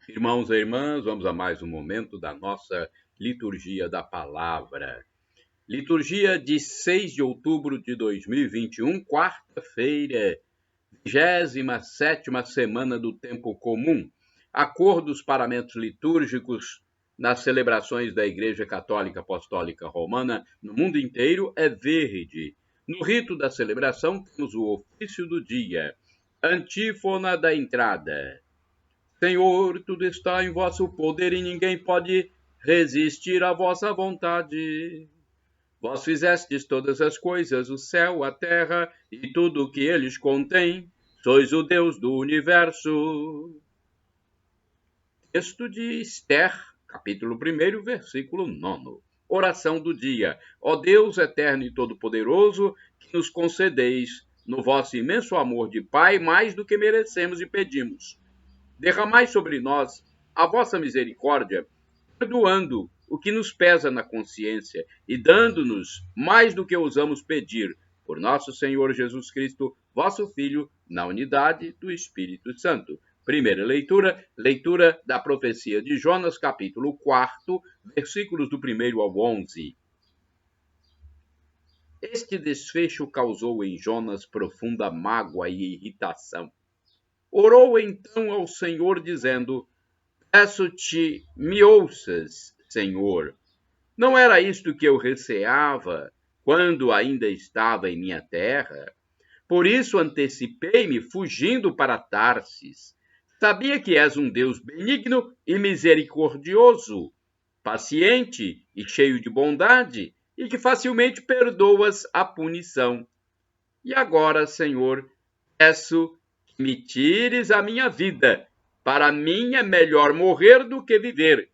Irmãos e irmãs, vamos a mais um momento da nossa liturgia da palavra. Liturgia de 6 de outubro de 2021, quarta-feira, 27ª semana do tempo comum. A cor dos paramentos litúrgicos nas celebrações da Igreja Católica Apostólica Romana no mundo inteiro é verde. No rito da celebração temos o ofício do dia, antífona da entrada. Senhor, tudo está em vosso poder e ninguém pode resistir à vossa vontade. Vós fizestes todas as coisas, o céu, a terra e tudo o que eles contêm. Sois o Deus do universo. Texto de Esther, capítulo 1, versículo 9. Oração do dia. Ó Deus eterno e todo-poderoso, que nos concedeis, no vosso imenso amor de Pai, mais do que merecemos e pedimos. Derramai sobre nós a vossa misericórdia, perdoando o que nos pesa na consciência e dando-nos mais do que ousamos pedir, por nosso Senhor Jesus Cristo, vosso Filho, na unidade do Espírito Santo. Primeira leitura, leitura da profecia de Jonas, capítulo 4, versículos do 1 ao 11. Este desfecho causou em Jonas profunda mágoa e irritação. Orou então ao Senhor, dizendo: Peço-te, me ouças, Senhor. Não era isto que eu receava quando ainda estava em minha terra? Por isso antecipei-me, fugindo para Tarsis. Sabia que és um Deus benigno e misericordioso, paciente e cheio de bondade, e que facilmente perdoas a punição. E agora, Senhor, peço que me tires a minha vida. Para mim é melhor morrer do que viver.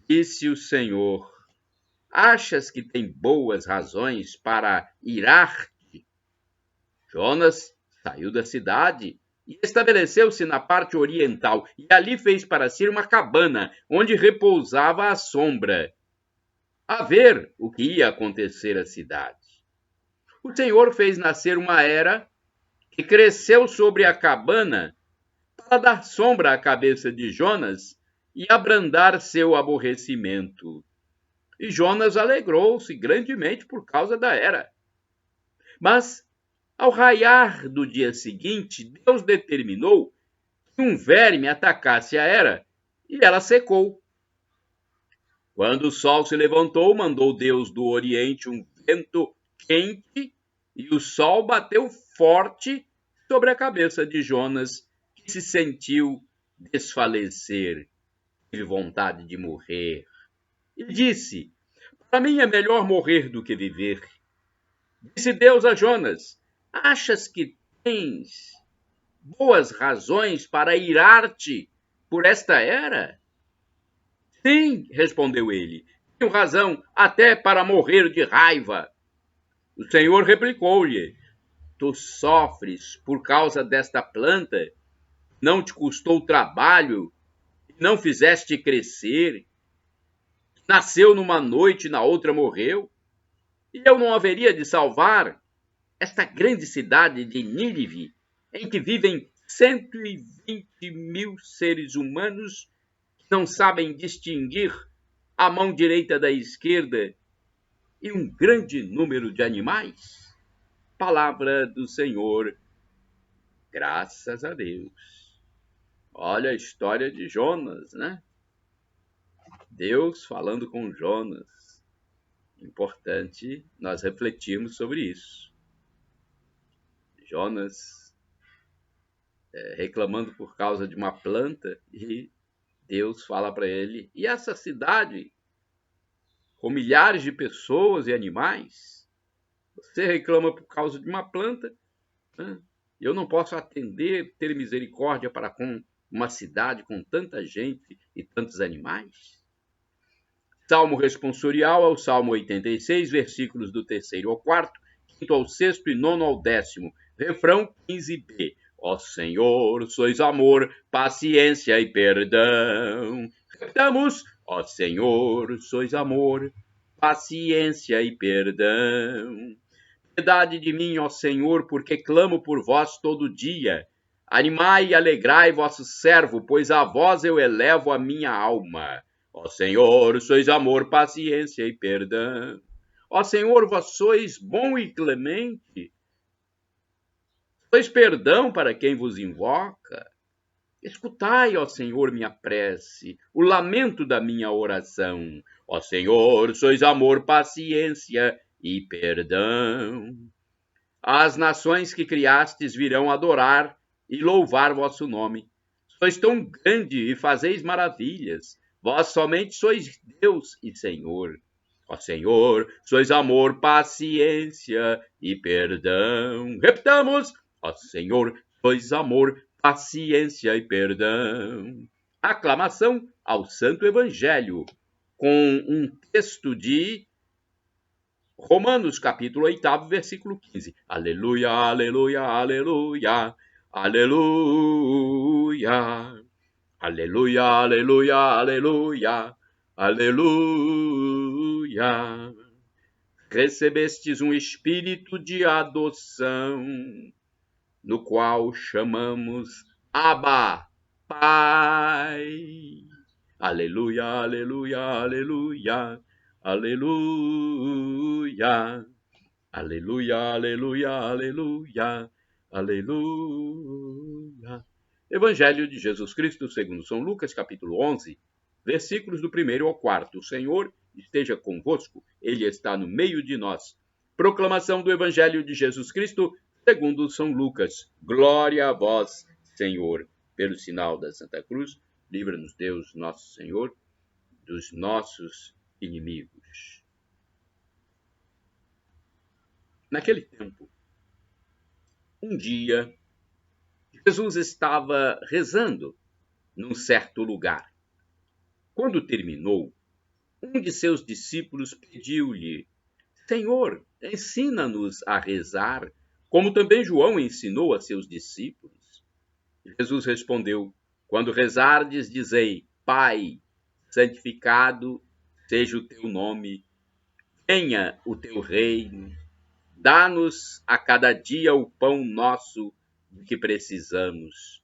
Disse o Senhor: Achas que tem boas razões para irar-te? Jonas saiu da cidade e estabeleceu-se na parte oriental, e ali fez para si uma cabana, onde repousava à sombra, a ver o que ia acontecer à cidade. O Senhor fez nascer uma era que cresceu sobre a cabana para dar sombra à cabeça de Jonas e abrandar seu aborrecimento. E Jonas alegrou-se grandemente por causa da era. Mas, ao raiar do dia seguinte, Deus determinou que um verme atacasse a era, e ela secou. Quando o sol se levantou, mandou Deus do Oriente um vento quente, e o sol bateu forte sobre a cabeça de Jonas, que se sentiu desfalecer, teve vontade de morrer. E disse: Para mim é melhor morrer do que viver. Disse Deus a Jonas: Achas que tens boas razões para irar-te por esta era? Sim, respondeu ele, tenho razão até para morrer de raiva. O Senhor replicou-lhe: Tu sofres por causa desta planta, não te custou trabalho, não fizeste crescer, nasceu numa noite e na outra morreu, e eu não haveria de salvar esta grande cidade de Nínive, em que vivem 120.000 seres humanos que não sabem distinguir a mão direita da esquerda e um grande número de animais? Palavra do Senhor, graças a Deus. Olha a história de Jonas, né? Deus falando com Jonas. Importante nós refletirmos sobre isso. Jonas reclamando por causa de uma planta e Deus fala para ele: e essa cidade com milhares de pessoas e animais? Você reclama por causa de uma planta, né? Eu não posso atender, ter misericórdia para com uma cidade com tanta gente e tantos animais? Salmo responsorial ao Salmo 86, versículos do 3º ao 4º, 5º ao 6º e 9º ao 10º. Refrão 15b. Ó Senhor, sois amor, paciência e perdão. Repitamos: ó Senhor, sois amor, paciência e perdão. Piedade de mim, ó Senhor, porque clamo por vós todo dia. Animai e alegrai vosso servo, pois a vós eu elevo a minha alma. Ó Senhor, sois amor, paciência e perdão. Ó Senhor, vós sois bom e clemente. Sois perdão para quem vos invoca. Escutai, ó Senhor, minha prece, o lamento da minha oração. Ó Senhor, sois amor, paciência e perdão. As nações que criastes virão adorar e louvar vosso nome. Sois tão grande e fazeis maravilhas. Vós somente sois Deus e Senhor. Ó Senhor, sois amor, paciência e perdão. Repitamos: ó Senhor, sois amor, paciência e perdão. Aclamação ao Santo Evangelho, com um texto de Romanos, capítulo 8, versículo 15. Aleluia, aleluia, aleluia, aleluia. Aleluia, aleluia, aleluia, aleluia. Recebestes um espírito de adoção, no qual chamamos Abba, Pai. Aleluia, aleluia, aleluia, aleluia. Aleluia, aleluia, aleluia, aleluia. Evangelho de Jesus Cristo segundo São Lucas, capítulo 11, versículos do 1º ao 4º. O Senhor esteja convosco, Ele está no meio de nós. Proclamação do Evangelho de Jesus Cristo segundo São Lucas. Glória a vós, Senhor. Pelo sinal da Santa Cruz, livra-nos Deus, nosso Senhor, dos nossos inimigos. Naquele tempo, um dia, Jesus estava rezando num certo lugar. Quando terminou, um de seus discípulos pediu-lhe: Senhor, ensina-nos a rezar, como também João ensinou a seus discípulos. Jesus respondeu: Quando rezardes, dizei: Pai, santificado seja o teu nome, venha o teu reino, dá-nos a cada dia o pão nosso de que precisamos,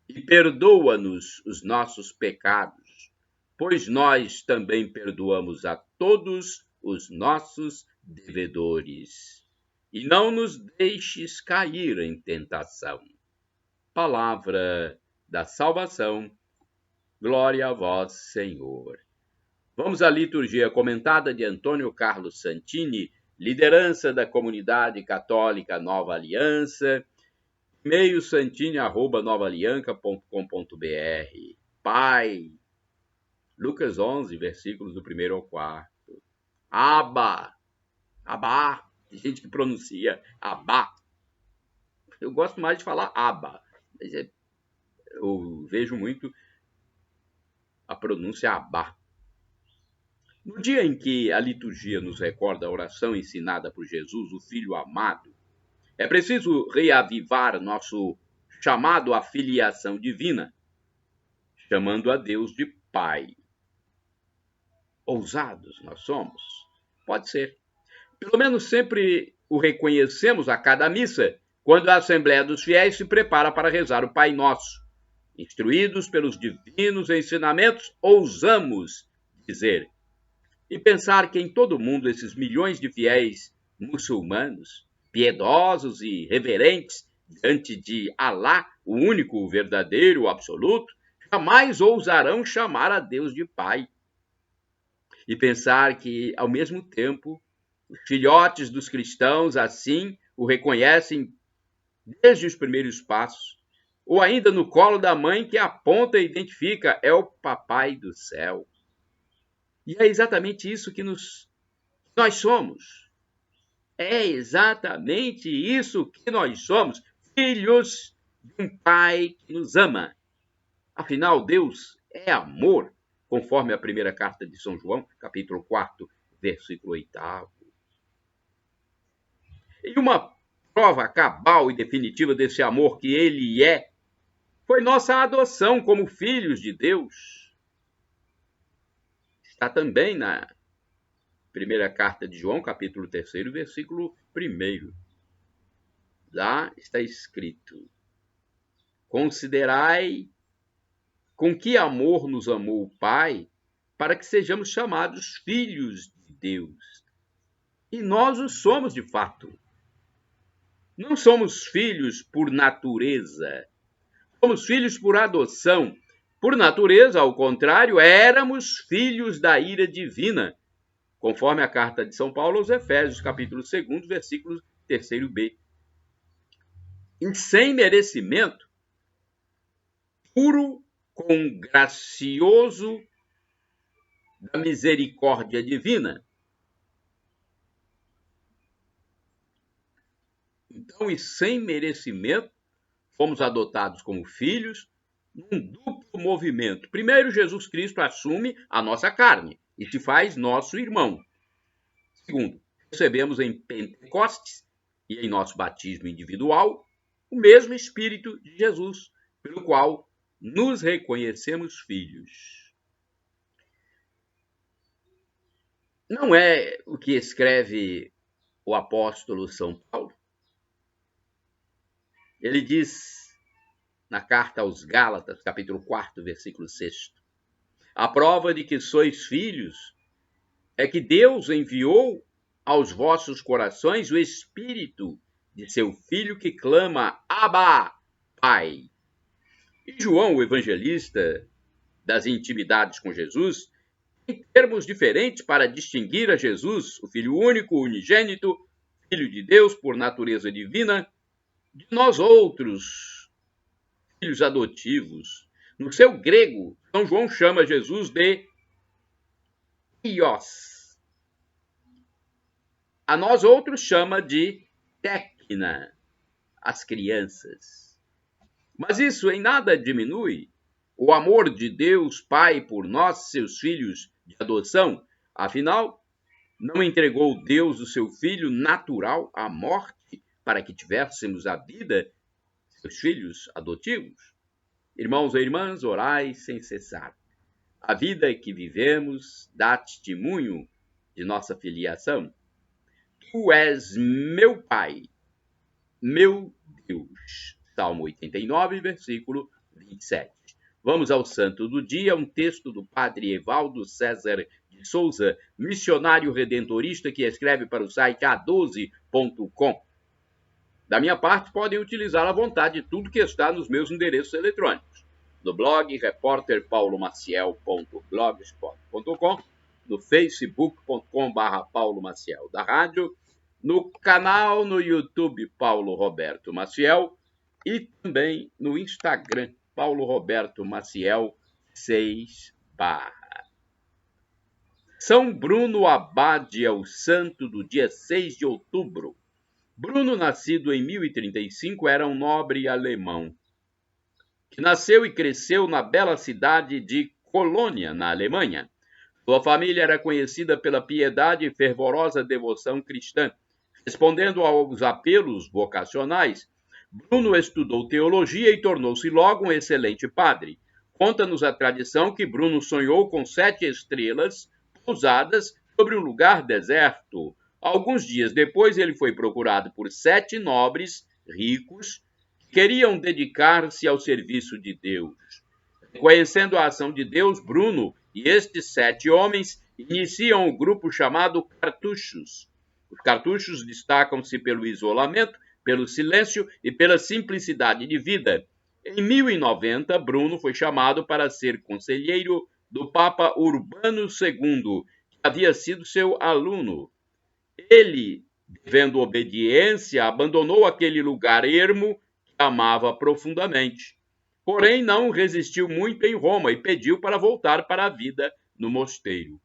e perdoa-nos os nossos pecados, pois nós também perdoamos a todos os nossos devedores. E não nos deixes cair em tentação. Palavra da salvação. Glória a vós, Senhor. Vamos à liturgia comentada de Antônio Carlos Santini, liderança da Comunidade Católica Nova Aliança, e-mail santini@novaalianca.com.br. Pai, Lucas 11, versículos do 1º ao 4º. Abba, Abba, tem gente que pronuncia Abba. Eu gosto mais de falar Abba, mas eu vejo muito a pronúncia Abba. No dia em que a liturgia nos recorda a oração ensinada por Jesus, o Filho amado, é preciso reavivar nosso chamado à filiação divina, chamando a Deus de Pai. Ousados nós somos? Pode ser. Pelo menos sempre o reconhecemos a cada missa, quando a Assembleia dos Fiéis se prepara para rezar o Pai Nosso. Instruídos pelos divinos ensinamentos, ousamos dizer e pensar que em todo o mundo esses milhões de fiéis muçulmanos, piedosos e reverentes diante de Alá, o único, o verdadeiro, o absoluto, jamais ousarão chamar a Deus de Pai. E pensar que, ao mesmo tempo, os filhotes dos cristãos assim o reconhecem desde os primeiros passos, ou ainda no colo da mãe que aponta e identifica, é o Papai do Céu. E é exatamente isso que nós somos. É exatamente isso que nós somos, filhos de um Pai que nos ama. Afinal, Deus é amor, conforme a primeira carta de São João, capítulo 4, versículo 8. E uma prova cabal e definitiva desse amor que ele é, foi nossa adoção como filhos de Deus. Está também na primeira carta de João, capítulo 3, versículo 1. Lá está escrito: Considerai com que amor nos amou o Pai, para que sejamos chamados filhos de Deus. E nós o somos de fato. Não somos filhos por natureza, somos filhos por adoção. Por natureza, ao contrário, éramos filhos da ira divina, conforme a carta de São Paulo aos Efésios, capítulo 2, versículo 3b. E sem merecimento, puro com gracioso da misericórdia divina. Então, e sem merecimento, fomos adotados como filhos num duplo movimento. Primeiro, Jesus Cristo assume a nossa carne e se faz nosso irmão. Segundo, recebemos em Pentecostes e em nosso batismo individual o mesmo Espírito de Jesus, pelo qual nos reconhecemos filhos. Não é o que escreve o apóstolo São Paulo? Ele diz na carta aos Gálatas, capítulo 4, versículo 6, a prova de que sois filhos é que Deus enviou aos vossos corações o Espírito de seu Filho que clama, Abba, Pai. E João, o evangelista das intimidades com Jesus, tem termos diferentes para distinguir a Jesus, o Filho único, unigênito, Filho de Deus por natureza divina, de nós outros, filhos adotivos. No seu grego, São João chama Jesus de Ios. A nós outros chama de Tecna, as crianças. Mas isso em nada diminui o amor de Deus Pai por nós, seus filhos de adoção. Afinal, não entregou Deus o seu Filho natural à morte para que tivéssemos a vida, seus filhos adotivos? Irmãos e irmãs, orai sem cessar. A vida que vivemos dá testemunho de nossa filiação. Tu és meu Pai, meu Deus. Salmo 89, versículo 27. Vamos ao santo do dia, um texto do padre Evaldo César de Souza, missionário redentorista que escreve para o site a12.com. Da minha parte, podem utilizar à vontade tudo que está nos meus endereços eletrônicos. No blog repórterpaulomaciel.blogspot.com, no facebook.com/Paulo Maciel da Rádio, no canal no YouTube Paulo Roberto Maciel e também no Instagram Paulo Roberto Maciel 6 São Bruno Abade é o santo do dia 6 de outubro. Bruno, nascido em 1035, era um nobre alemão, que nasceu e cresceu na bela cidade de Colônia, na Alemanha. Sua família era conhecida pela piedade e fervorosa devoção cristã. Respondendo aos apelos vocacionais, Bruno estudou teologia e tornou-se logo um excelente padre. Conta-nos a tradição que Bruno sonhou com 7 estrelas pousadas sobre um lugar deserto. Alguns dias depois, ele foi procurado por 7 nobres ricos que queriam dedicar-se ao serviço de Deus. Reconhecendo a ação de Deus, Bruno e estes 7 homens iniciam o grupo chamado Cartuchos. Os cartuchos destacam-se pelo isolamento, pelo silêncio e pela simplicidade de vida. Em 1090, Bruno foi chamado para ser conselheiro do Papa Urbano II, que havia sido seu aluno. Ele, devendo obediência, abandonou aquele lugar ermo que amava profundamente. Porém, não resistiu muito em Roma e pediu para voltar para a vida no mosteiro.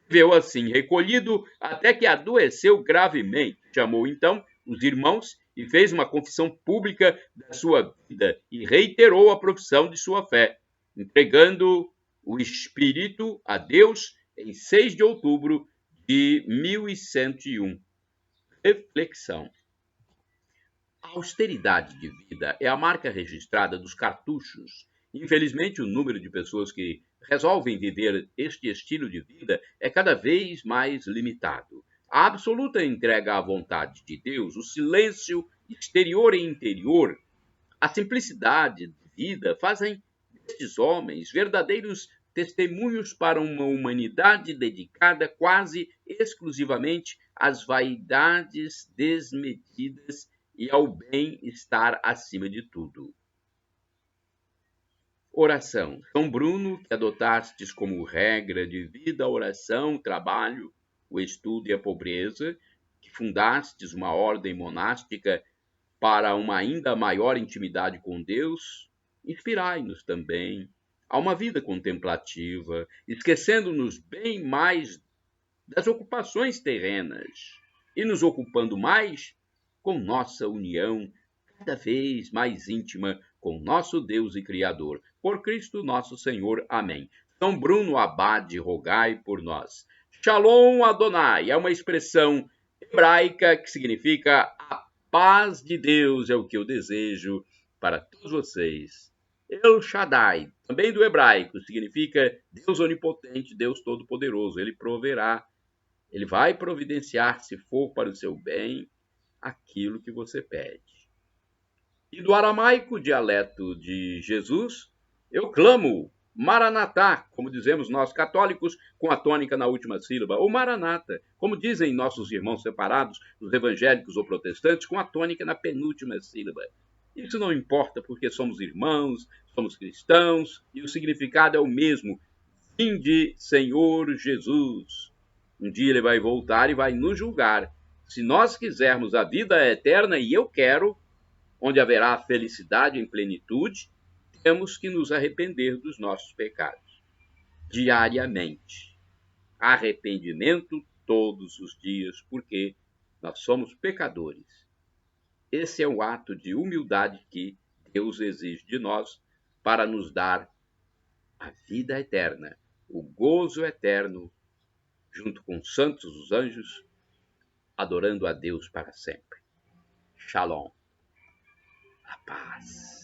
Viveu assim, recolhido, até que adoeceu gravemente. Chamou então os irmãos e fez uma confissão pública da sua vida e reiterou a profissão de sua fé, entregando o espírito a Deus em 6 de outubro de 1101. Reflexão. A austeridade de vida é a marca registrada dos cartuchos. Infelizmente, o número de pessoas que resolvem viver este estilo de vida é cada vez mais limitado. A absoluta entrega à vontade de Deus, o silêncio exterior e interior, a simplicidade de vida fazem destes homens verdadeiros testemunhos para uma humanidade dedicada quase exclusivamente às vaidades desmedidas e ao bem-estar acima de tudo. Oração. São Bruno, que adotastes como regra de vida a oração, o trabalho, o estudo e a pobreza, que fundastes uma ordem monástica para uma ainda maior intimidade com Deus, inspirai-nos também a uma vida contemplativa, esquecendo-nos bem mais das ocupações terrenas e nos ocupando mais com nossa união cada vez mais íntima com nosso Deus e Criador. Por Cristo nosso Senhor. Amém. São Bruno Abade, rogai por nós. Shalom Adonai é uma expressão hebraica que significa a paz de Deus, é o que eu desejo para todos vocês. El Shaddai, também do hebraico, significa Deus onipotente, Deus todo-poderoso. Ele proverá, ele vai providenciar, se for para o seu bem, aquilo que você pede. E do aramaico, dialeto de Jesus, eu clamo Maranatá, como dizemos nós católicos, com a tônica na última sílaba, ou Maranata, como dizem nossos irmãos separados, os evangélicos ou protestantes, com a tônica na penúltima sílaba. Isso não importa, porque somos irmãos, somos cristãos, e o significado é o mesmo. Vinde, Senhor Jesus. Um dia ele vai voltar e vai nos julgar. Se nós quisermos a vida eterna, e eu quero, onde haverá felicidade em plenitude, temos que nos arrepender dos nossos pecados, diariamente. Arrependimento todos os dias, porque nós somos pecadores. Esse é o ato de humildade que Deus exige de nós para nos dar a vida eterna, o gozo eterno, junto com os santos, os anjos, adorando a Deus para sempre. Shalom. A paz.